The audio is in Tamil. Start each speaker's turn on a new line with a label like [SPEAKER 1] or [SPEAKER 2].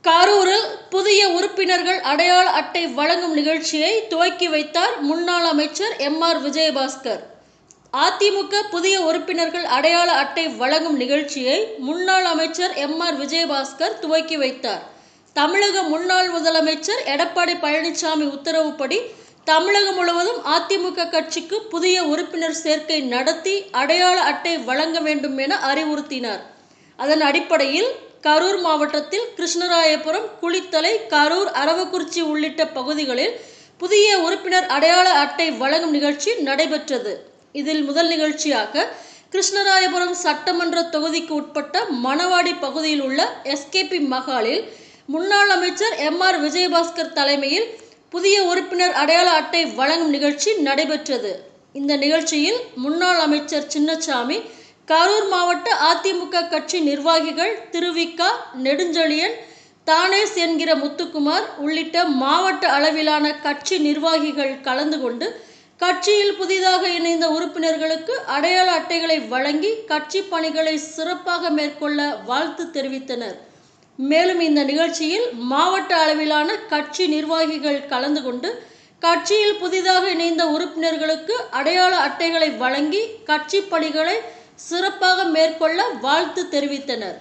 [SPEAKER 1] கரூரில் புதிய உறுப்பினர்கள் அடையாள அட்டை வழங்கும் நிகழ்ச்சியை துவக்கி வைத்தார் முன்னாள் அமைச்சர் எம்.ஆர். விஜயபாஸ்கர். அதிமுக புதிய உறுப்பினர்கள் அடையாள அட்டை வழங்கும் நிகழ்ச்சியை முன்னாள் அமைச்சர் எம்.ஆர். விஜயபாஸ்கர் துவக்கி வைத்தார். தமிழக முன்னாள் முதலமைச்சர் எடப்பாடி பழனிசாமி உத்தரவுப்படி தமிழகம் முழுவதும் அதிமுக கட்சிக்கு புதிய உறுப்பினர் சேர்க்கை நடத்தி அடையாள அட்டை வழங்க வேண்டும் என அறிவுறுத்தினார். அதன் அடிப்படையில் கரூர் மாவட்டத்தில் கிருஷ்ணராயபுரம், குளித்தலை, கரூர், அரவக்குறிச்சி உள்ளிட்ட பகுதிகளில் புதிய உறுப்பினர் அடையாள அட்டை வழங்கும் நிகழ்ச்சி நடைபெற்றது. இதில் முதல் நிகழ்ச்சியாக கிருஷ்ணராயபுரம் சட்டமன்ற தொகுதிக்கு உட்பட்ட மணவாடி பகுதியில் உள்ள எஸ்கேபி மகாலில் முன்னாள் அமைச்சர் எம்.ஆர். விஜயபாஸ்கர் தலைமையில் புதிய உறுப்பினர் அடையாள அட்டை வழங்கும் நிகழ்ச்சி நடைபெற்றது. இந்த நிகழ்ச்சியில் முன்னாள் அமைச்சர் சின்னசாமி, கரூர் மாவட்ட அதிமுக கட்சி நிர்வாகிகள் திரு.வி.க. நெடுஞ்செழியன், தானேஸ் என்கிற முத்துக்குமார் உள்ளிட்ட மாவட்ட அளவிலான கட்சி நிர்வாகிகள் கலந்து கொண்டு கட்சியில் புதிதாக இணைந்த உறுப்பினர்களுக்கு அடையாள அட்டைகளை வழங்கி கட்சி பணிகளை சிறப்பாக மேற்கொள்ள வாழ்த்து தெரிவித்தனர். மேலும் இந்த நிகழ்ச்சியில் மாவட்ட அளவிலான கட்சி நிர்வாகிகள் கலந்து கொண்டு கட்சியில் புதிதாக இணைந்த உறுப்பினர்களுக்கு அடையாள அட்டைகளை வழங்கி கட்சி பணிகளை சிறப்பாக மேற்கொள்ள வாழ்த்து தெரிவித்தனர்.